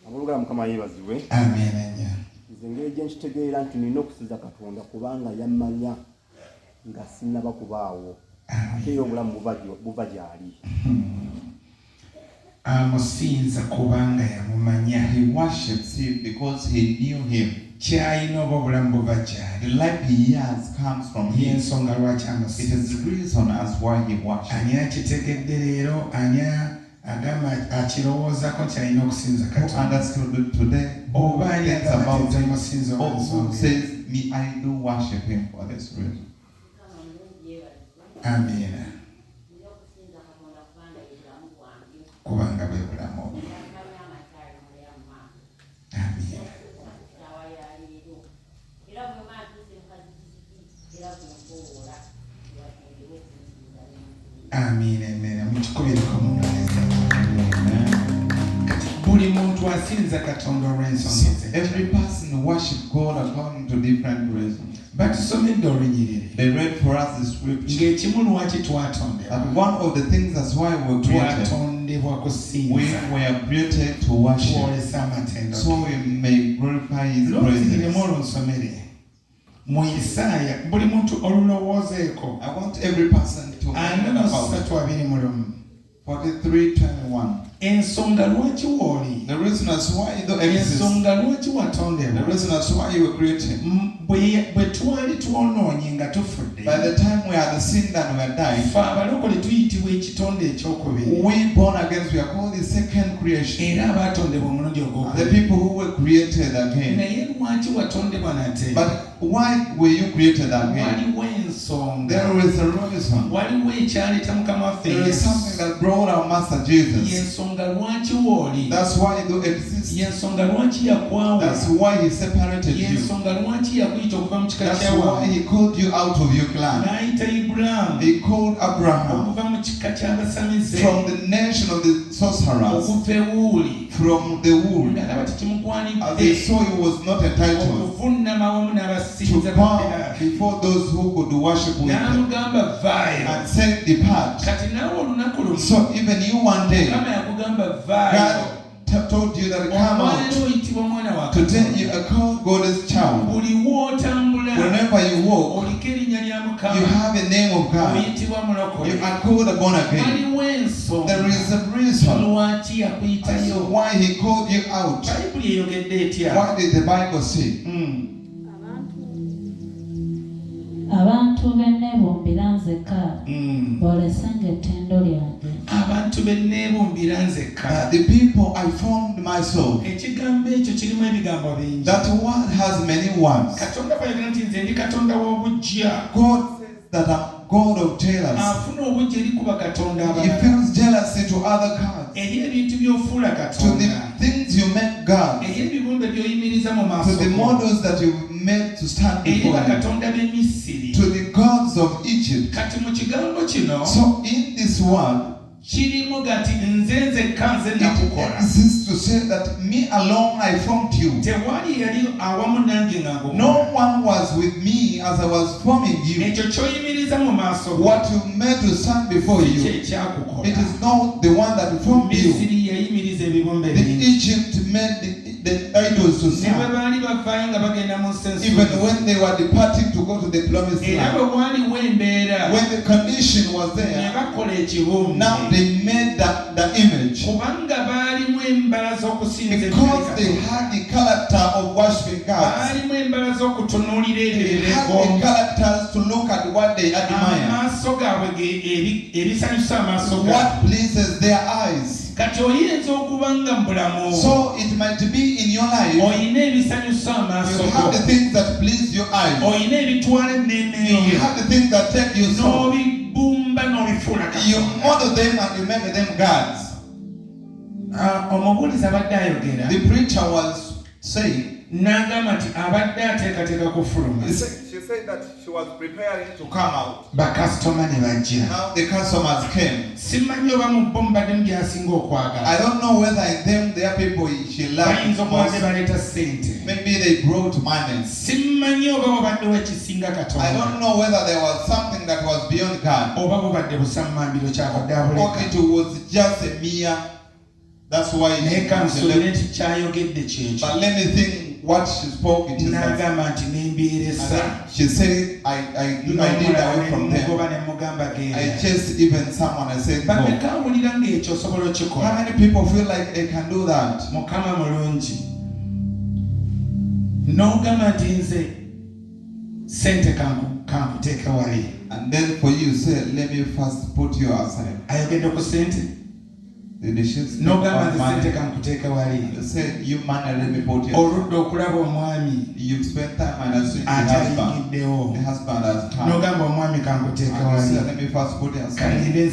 Abulugala Mukama yeebazibwe. Amen. Engeri gye nkitegeera nti nina okusinza Katonda kubanga yammanya nga sinnaba kubaawo. Ate era obulamu buva gy'ali. Amusinza kubanga yamumanya. He worships him because he knew him. Kyalina oba obulamu buva gy'ali. The life he has comes from him. Y'ensonga lwaki It amusinza. is the reason as why he worships. Ani akitegedde leero, ani agamba akirowoozako nti alina okusinza Who Katonda. understood it today? Oba ani Thinks agamba about nti it. musinza Or who olw'ensonga. says, me, I do worship him for this reason. Amen. Kubanga bwe bulamu. Amen. Amen. Amen. Mukikubireko munoneza. Buli muntu asinza Katonda olw'ensonga ze. Every person worship God according to different reasons. Batusomedde olunyiriri. They read for us the scripture. Ng'ekimu lwaki twatondebwa. And one of the things that's why we were created. Twatondebwa We kusinza. were created to worship. Twolesa amatendo. So we may glorify His Lozingiremu presence. olunsomere. Mu Isaaya buli muntu olulowoozeeko. I want every person to Ana know mu about 43:1. 43:21. Ensonga lwaki wooli. The reason as why you exist. Ensonga lwaki The watondebwa. reason as why you were created. Bwe twali twonoonye nga tufudde. By the time we had sinned and we had died, Ffe abalokole tuyitibwa ekitonde ekyokubiri. we born again, we are called the second creation. Era abaatondebwa omulundi The ogwokubiri. people who were created again. Naye lwaki watondebwa nate? But why were you created again? Waliwo ensonga. There is a reason. Waliwo ekyaleeta Mukama waffe There is Yesu. something that brought our Master Jesus. Y'ensonga lwaki wooli. That's why you exist. Y'ensonga lwaki yakwawa. That's why He separated you. Y'ensonga lwaki yakuyita okuva mu kika That's kyawa. why He called you out of your clan. N'ayita Ibulaamu He called Abraham okuva mu kika ky'abasamize. from the nation of the sorcerers, Okuva ewuuli. from the wood. Ng'alaba As they tekimugwanidde. saw he was not entitled Okuvunnama wamu to n'abasinza bow baddala. before those who could worship with them, N'amugamba vaayo. and said, depart. Kati naawe olunaku lumu. So even you one day, Mukama yakugamba vaayo. God told you that come Omwana out. oyitibwa omwana wa Today Katonda. you are called God's child. Buli w'otambula. Whenever you walk, Oliko erinnya lya you Mukama. have a name of God. Oyitibwa mulokole. You are called born again. Waliwo ensonga. There is a reason Lwaki as yakuyitayo. to why He called you out. Bayibuli eyogedde etya? What did the Bible say? Abantu benneebumbira nzeka bolesenga ettendo lyange. Abantu benneebumbira nzekka. The people I formed myself. Ekigambo ekyo kirimu ebigambo bingi. That word has many words. Katonda bw'ayogera nti nze ndi Katonda w'obuggya. God says that I'm God of jealousy. Afuna obuggya eri ku bakatonda He abalala. feels jealousy to other gods, Eri ebintu by'ofuula to Katonda. the things you make God, Eri ebibumbe by'oyimiriza mu to maaso the go. models that you made to stand Eri before you, bakatonda b'e Misiri. to the gods of Egypt. Kati mu kigambo kino So in this word, kirimu gati nze nzekka nze it nakukola. exists to say that me alone I formed you. Tewali yali awamu nange nga ngukola. No one was with me as I was forming you. Ekyo ky'oyimiriza mu maaso go. What you made to stand before Si you, kye ekyakukola. it is not the one that formed you. Misiri yayimiriza ebibumbe The bingi. Egypt made the idols to Ne bwe stand. baali bavaayo nga bagenda mu nsi Even ensuubize. when they were departing to go to the promised Era land, bwe waaliwo embeera when the condition was ne there, bakola ekibumbe. now they made the image Kubanga baalimu embala z'okusinza because they Katonda. had the character of worshiping God. Baalimu embala z'okutunuulira ebyo They bye had the beegomba. characters to look at what they admire, Amaaso gaabwe ebisanyusa amaaso gaabwe. what pleases their eyes. Kati oyinza okuba nga mu bulamu So it might be in your life, oyina ebisanyusa amaaso you have go. the things that please your eyes. Oyina ebitwala emmeeme You yo. have the things that take your soul. N'obibumba n'obifuula You Katonda. model them and you make them gods. Omubuulizi abadde ayogera The preacher was saying, n'agamba nti abadde ateekateeka kufuluma. she said that she was preparing to come out. Bakasitoma ne bajja. Now the customers came. Simanyi oba mu bo mubaddemu by'asinga okwagala. I don't know whether in them there are people she loved Bayinza okuba most. baleeta ssente. Maybe they brought money. Simanyi oba wabaddewo ekisinga I Katonda. don't know whether there was something that was beyond God, Oba bubadde busammambiro kyavadde or abuleka. it was just a mere That's why she Neka left. nsoneti chayogedde kyekyo. But let me think what she spoke. It is that N'agamba nti nembeeresa. she said, I did away from them. Mugoba ne mugamba genda. I chased even someone and said, go. Bameka mpulira ng'ekyo osobola How okikola. many people feel like they can do that? Mukama mulungi. N'ogamba nti nze sente kankuteeka wali. And then for you say, let me first put you aside. Ayogedde ku sente. Did she speak N'ogamba of nti money? sente kankuteeka wali. You said, you money, let me put you aside. Oludde okulaba omwami You've spent time and have seen the husband. atayingiddewo. The husband has come. N'ogamba omwami kankuteeka And you wali. said, let me first put you aside. Kalinde